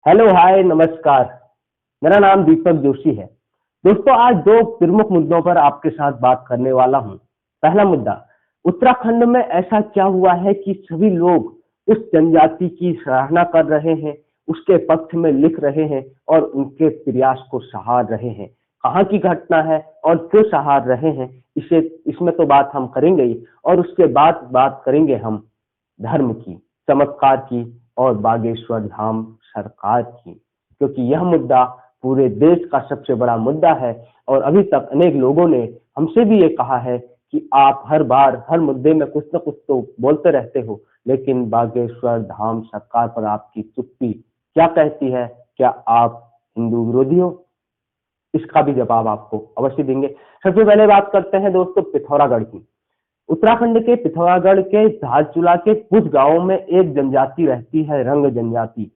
Hello hi नमस्कार। मेरा नाम दीपक जोशी है। दोस्तों, आज दो प्रमुख मुद्दों पर आपके साथ बात करने वाला हूं। पहला मुद्दा, उत्तराखंड में ऐसा क्या हुआ है कि सभी लोग उस जनजाति की सराहना कर रहे हैं, उसके पक्ष में लिख रहे हैं और उनके प्रयास को सराह रहे हैं। कहाँ की घटना है और क्यों सराह रहे हैं, इसे इसमें तो बात हम करेंगे ही। और उसके बाद बात करेंगे हम धर्म की, चमत्कार की और बागेश्वर धाम सरकार की, क्योंकि यह मुद्दा पूरे देश का सबसे बड़ा मुद्दा है। और अभी तक अनेक लोगों ने हमसे भी ये कहा है कि आप हर बार हर मुद्दे में कुछ न कुछ तो बोलते रहते हो, लेकिन बागेश्वर धाम सरकार पर आपकी चुप्पी क्या कहती है? क्या आप हिंदू विरोधी हो? इसका भी जवाब आपको अवश्य देंगे। सबसे पहले बात करते हैं दोस्तों पिथौरागढ़ की। उत्तराखंड के पिथौरागढ़ के धारचूला के कुछ गांवों में एक जनजाति रहती है, रंग जनजाति।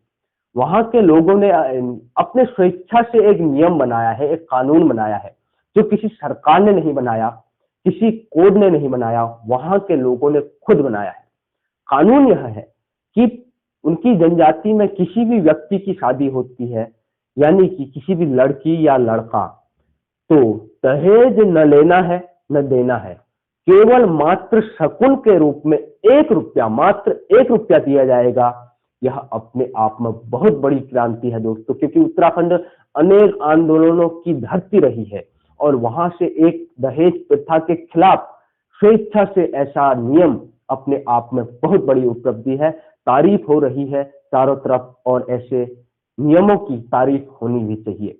वहां के लोगों ने अपने स्वेच्छा से एक नियम बनाया है, एक कानून बनाया है, जो किसी सरकार ने नहीं बनाया, किसी कोड ने नहीं बनाया, वहां के लोगों ने खुद बनाया है। कानून यह है कि उनकी जनजाति में किसी भी व्यक्ति की शादी होती है, यानी कि किसी भी लड़की या लड़का, तो दहेज न लेना है न देना है। केवल मात्र शकुन के रूप में 1 रुपया, मात्र 1 रुपया दिया जाएगा। यह अपने आप में बहुत बड़ी क्रांति है दोस्तों, क्योंकि उत्तराखंड अनेक आंदोलनों की धरती रही है और वहां से एक दहेज प्रथा के खिलाफ स्वेच्छा से ऐसा नियम अपने आप में बहुत बड़ी उपलब्धि है। तारीफ हो रही है चारों तरफ और ऐसे नियमों की तारीफ होनी भी चाहिए।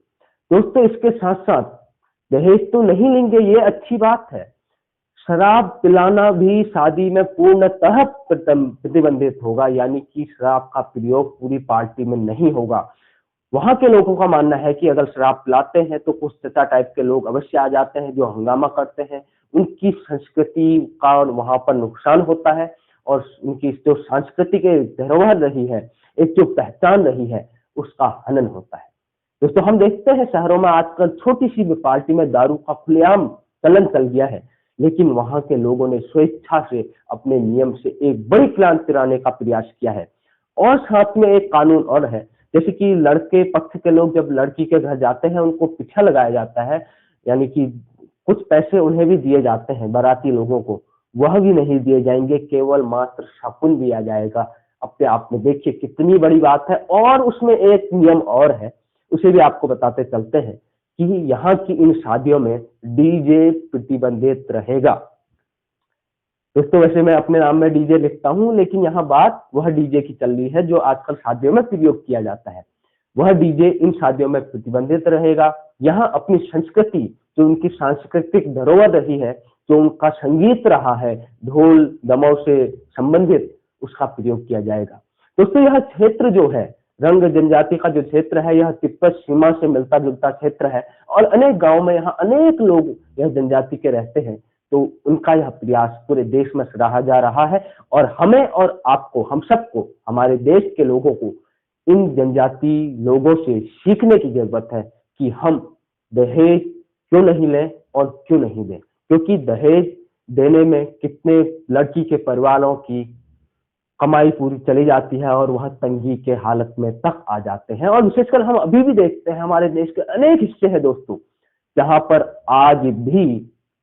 दोस्तों, इसके साथ साथ दहेज तो नहीं लेंगे, ये अच्छी बात है। शराब पिलाना भी शादी में पूर्णतः प्रतिबंधित होगा, यानी कि शराब का प्रयोग पूरी पार्टी में नहीं होगा। वहां के लोगों का मानना है कि अगर शराब पिलाते हैं तो कुछ चचा टाइप के लोग अवश्य आ जाते हैं जो हंगामा करते हैं, उनकी संस्कृति का वहां पर नुकसान होता है और उनकी जो सांस्कृतिक धरोहर रही है, एक जो पहचान रही है, उसका हनन होता है। दोस्तों, हम देखते हैं शहरों में आजकल छोटी सी भी पार्टी में दारू का खुलेआम चलन चल गया है, लेकिन वहां के लोगों ने स्वेच्छा से अपने नियम से एक बड़ी क्रांति लाने का प्रयास किया है। और साथ में एक कानून और है, जैसे कि लड़के पक्ष के लोग जब लड़की के घर जाते हैं उनको पीछा लगाया जाता है, यानी कि कुछ पैसे उन्हें भी दिए जाते हैं बाराती लोगों को, वह भी नहीं दिए जाएंगे, केवल मात्र शकुन दिया जाएगा। अपने आप में देखिए कितनी बड़ी बात है। और उसमें एक नियम और है, उसे भी आपको बताते चलते हैं कि यहाँ की इन शादियों में डीजे प्रतिबंधित रहेगा। दोस्तों, वैसे मैं अपने नाम में डीजे लिखता हूँ, लेकिन यहाँ बात वह डीजे की चल रही है जो आजकल शादियों में प्रयोग किया जाता है। वह डीजे इन शादियों में प्रतिबंधित रहेगा। यहाँ अपनी संस्कृति, जो उनकी सांस्कृतिक धरोहर रही है, जो उनका संगीत रहा है, ढोल दमाव से संबंधित, उसका प्रयोग किया जाएगा। दोस्तों, यह क्षेत्र जो है, रंग जनजाति का जो क्षेत्र है, यह तिब्बत सीमा से मिलता जुलता क्षेत्र है और अनेक गांवों में यहाँ अनेक लोग यह जनजाति के रहते हैं। तो उनका यह प्रयास पूरे देश में सराहा जा रहा है और हमें और आपको, हम सबको, हमारे देश के लोगों को इन जनजाति लोगों से सीखने की जरूरत है कि हम दहेज क्यों नहीं लें और क्यों नहीं दें, क्योंकि दहेज देने में कितने लड़की के परिवारों की कमाई पूरी चली जाती है और वह तंगी के हालत में तक आ जाते हैं। और विशेषकर हम अभी भी देखते हैं हमारे देश के अनेक हिस्से हैं दोस्तों, जहां पर आज भी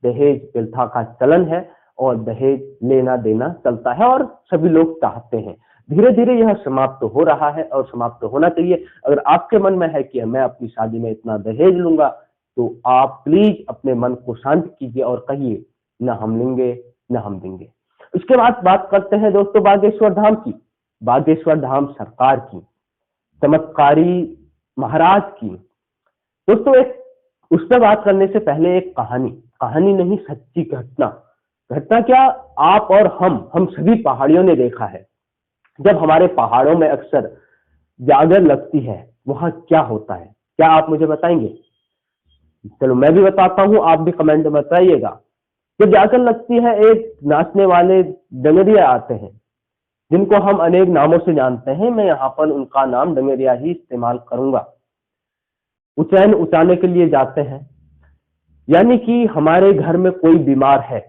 दहेज प्रथा का चलन है और दहेज लेना देना चलता है और सभी लोग चाहते हैं। धीरे धीरे यह समाप्त हो रहा है और समाप्त होना चाहिए। अगर आपके मन में है कि मैं अपनी शादी में इतना दहेज लूंगा, तो आप प्लीज अपने मन को शांत कीजिए और कहिए, न हम लेंगे न हम देंगे। इसके बाद बात करते हैं दोस्तों बागेश्वर धाम की, बागेश्वर धाम सरकार की, चमत्कारी महाराज की। दोस्तों, एक उस पर बात करने से पहले एक कहानी, कहानी नहीं सच्ची घटना। घटना क्या, आप और हम सभी पहाड़ियों ने देखा है, जब हमारे पहाड़ों में अक्सर जागर लगती है, वहां क्या होता है? क्या आप मुझे बताएंगे? चलो मैं भी बताता हूं, आप भी कमेंट में बताइएगा। जब जागर लगती है, एक नाचने वाले डंगरिया आते हैं, जिनको हम अनेक नामों से जानते हैं, मैं यहाँ पर उनका नाम डंगरिया ही इस्तेमाल करूंगा। उचैन उचाने के लिए जाते हैं, यानी कि हमारे घर में कोई बीमार है,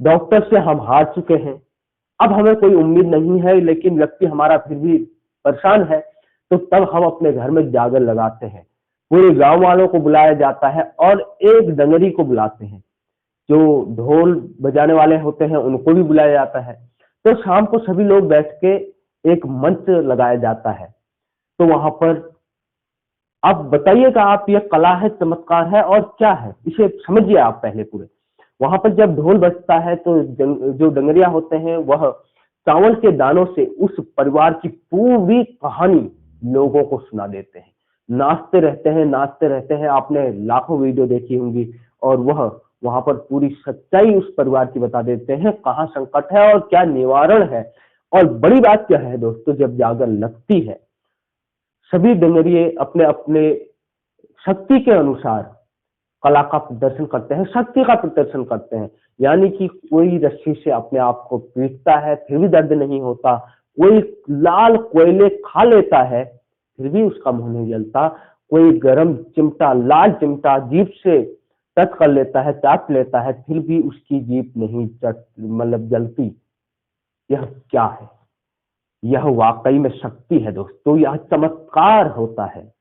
डॉक्टर से हम हार चुके हैं, अब हमें कोई उम्मीद नहीं है, लेकिन व्यक्ति हमारा फिर भी परेशान है, तो तब हम अपने घर में जागर लगाते हैं, पूरे गांव वालों को बुलाया जाता है और एक डंगरी को बुलाते हैं, जो ढोल बजाने वाले होते हैं उनको भी बुलाया जाता है। तो शाम को सभी लोग बैठ के एक मंच लगाया जाता है। तो वहां पर आप बताइएगा, आप ये कला है, चमत्कार है और क्या है, इसे समझिए आप पहले पूरे। वहां पर जब ढोल बजता है तो जो डंगरिया होते हैं वह चावल के दानों से उस परिवार की पूरी कहानी लोगों को सुना देते हैं, नाचते रहते हैं, नाचते रहते हैं। आपने लाखों वीडियो देखी होंगी और वह वहां पर पूरी सच्चाई उस परिवार की बता देते हैं, कहाँ संकट है और क्या निवारण है। और बड़ी बात क्या है दोस्तों, जब जागर लगती है सभी डंगरिये अपने अपने शक्ति के अनुसार कला का प्रदर्शन करते हैं, शक्ति का प्रदर्शन करते हैं। यानी कि कोई रस्सी से अपने आप को पीटता है फिर भी दर्द नहीं होता, कोई लाल कोयले खा लेता है फिर भी उसका मुंह नहीं जलता, कोई गरम चिमटा, लाल चिमटा जीभ से टच कर लेता है, चाट लेता है, फिर भी उसकी जीभ नहीं जलती। यह क्या है? यह वाकई में शक्ति है दोस्तों, यह चमत्कार होता है।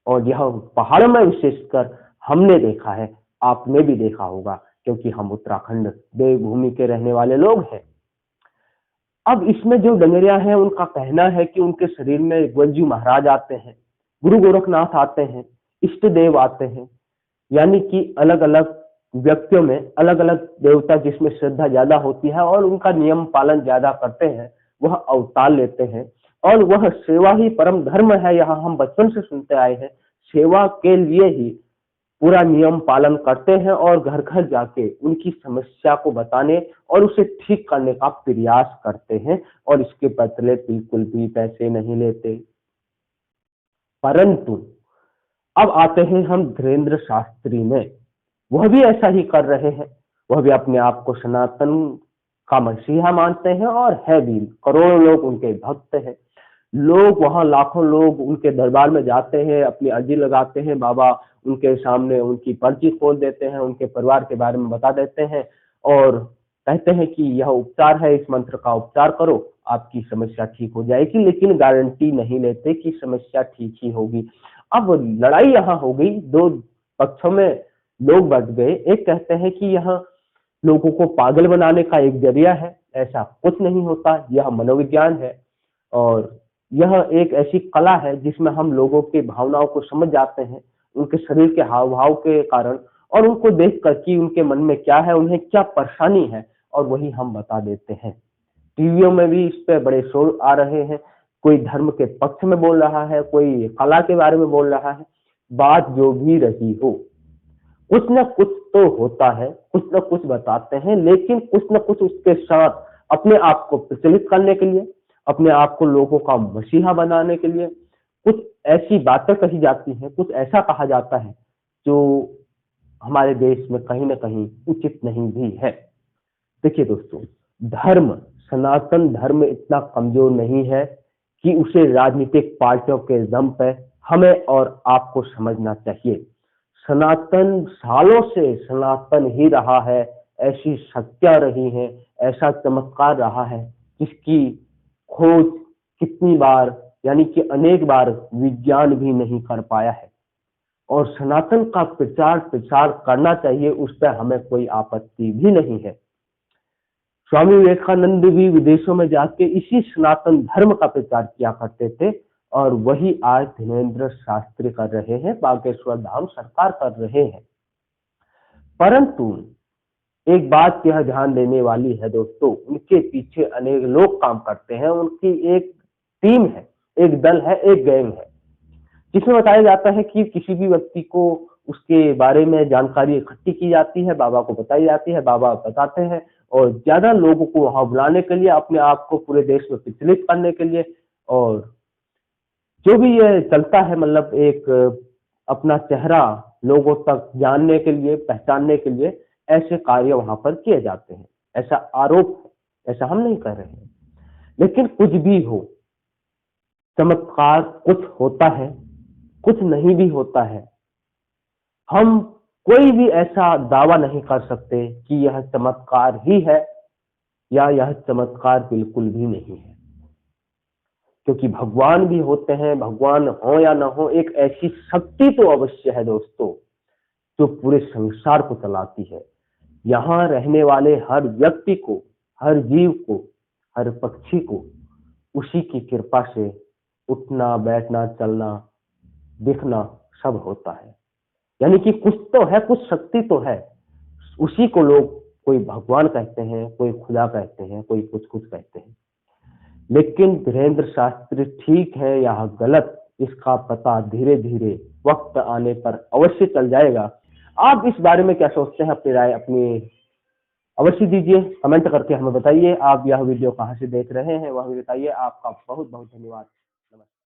और यह पहाड़ों में विशेषकर हमने देखा है, आपने भी देखा होगा, क्योंकि हम उत्तराखंड देवभूमि के रहने वाले लोग हैं। अब इसमें जो डंगरिया हैं उनका कहना है कि उनके शरीर में गोविंद महाराज आते हैं, गुरु गोरखनाथ आते हैं, इष्ट देव आते हैं। यानी कि अलग अलग व्यक्तियों में अलग अलग देवता जिसमें श्रद्धा ज्यादा होती है और उनका नियम पालन ज्यादा करते हैं, वह अवतार लेते हैं। और वह सेवा ही परम धर्म है, यहाँ हम बचपन से सुनते आए हैं, सेवा के लिए ही पूरा नियम पालन करते हैं और घर घर जाके उनकी समस्या को बताने और उसे ठीक करने का प्रयास करते हैं और इसके बदले बिल्कुल भी पैसे नहीं लेते। परंतु अब आते हैं हम धीरेन्द्र शास्त्री में, वह भी ऐसा ही कर रहे हैं। वह भी अपने आप को सनातन का मसीहा मानते हैं और है भी, करोड़ों लोग उनके भक्त हैं। लोग वहां लाखों लोग उनके दरबार में जाते हैं, अपनी अर्जी लगाते हैं, बाबा उनके सामने उनकी पर्ची खोल देते हैं, उनके परिवार के बारे में बता देते हैं और कहते हैं कि यह उपचार है, इस मंत्र का उपचार करो, आपकी समस्या ठीक हो जाएगी, लेकिन गारंटी नहीं लेते कि समस्या ठीक ही होगी। अब लड़ाई यहाँ हो गई, दो पक्षों में लोग बट गए। एक कहते हैं कि यह लोगों को पागल बनाने का एक जरिया है, ऐसा कुछ नहीं होता, यह मनोविज्ञान है और यह एक ऐसी कला है जिसमें हम लोगों के भावनाओं को समझ जाते हैं, उनके शरीर के हाव भाव के कारण, और उनको देख कर कि उनके मन में क्या है, उन्हें क्या परेशानी है, और वही हम बता देते हैं। टीवियों में भी इस पे बड़े शोर आ रहे हैं, कोई धर्म के पक्ष में बोल रहा है, कोई कला के बारे में बोल रहा है। बात जो भी रही हो, कुछ न कुछ तो होता है, कुछ न कुछ बताते हैं, लेकिन कुछ न कुछ उसके साथ अपने आप को प्रचलित करने के लिए, अपने आप को लोगों का मसीहा बनाने के लिए कुछ ऐसी बातें कही जाती हैं, कुछ ऐसा कहा जाता है जो हमारे देश में कहीं ना कहीं उचित नहीं भी है। देखिए दोस्तों, धर्म, सनातन धर्म इतना कमजोर नहीं है कि उसे राजनीतिक पार्टियों के दम पे हमें और आपको समझना चाहिए। सनातन सालों से सनातन ही रहा है, ऐसी शक्तियां रही हैं, ऐसा चमत्कार रहा है जिसकी खोज कितनी बार, यानी कि अनेक बार विज्ञान भी नहीं कर पाया है। और सनातन का प्रचार प्रसार करना चाहिए, उस पर हमें कोई आपत्ति भी नहीं है। स्वामी विवेकानंद भी विदेशों में जाके इसी सनातन धर्म का प्रचार किया करते थे और वही आज धीरेन्द्र शास्त्री कर रहे हैं, बागेश्वर धाम सरकार कर रहे हैं। परंतु एक बात यह ध्यान देने वाली है दोस्तों, उनके पीछे अनेक लोग काम करते हैं, उनकी एक टीम है, एक दल है, एक गैंग है, जिसमें बताया जाता है कि किसी भी व्यक्ति को उसके बारे में जानकारी इकट्ठी की जाती है, बाबा को बताई जाती है, बाबा बताते हैं और ज्यादा लोगों को वहां बुलाने के लिए, अपने आप को पूरे देश में प्रचलित करने के लिए, और जो भी ये चलता है, मतलब एक अपना चेहरा लोगों तक जानने के लिए, पहचानने के लिए ऐसे कार्य वहां पर किए जाते हैं। ऐसा आरोप, ऐसा हम नहीं कर रहे हैं, लेकिन कुछ भी हो, चमत्कार कुछ होता है, कुछ नहीं भी होता है। हम कोई भी ऐसा दावा नहीं कर सकते कि यह चमत्कार ही है या यह चमत्कार बिल्कुल भी नहीं है, क्योंकि भगवान भी होते हैं, भगवान हो या ना हो, एक ऐसी शक्ति तो अवश्य है दोस्तों जो पूरे संसार को चलाती है। यहाँ रहने वाले हर व्यक्ति को, हर जीव को, हर पक्षी को उसी की कृपा से उठना, बैठना, चलना, दिखना सब होता है। यानी कि कुछ तो है, कुछ शक्ति तो है। उसी को लोग कोई भगवान कहते हैं, कोई खुदा कहते हैं, कोई कुछ कुछ कहते हैं। लेकिन धीरेन्द्र शास्त्री ठीक है या गलत, इसका पता धीरे धीरे वक्त आने पर अवश्य चल जाएगा। आप इस बारे में क्या सोचते हैं? अपनी राय अपनी अवश्य दीजिए, कमेंट करके हमें बताइए। आप यह वीडियो कहाँ से देख रहे हैं वह भी बताइए। आपका बहुत बहुत धन्यवाद। नमस्कार।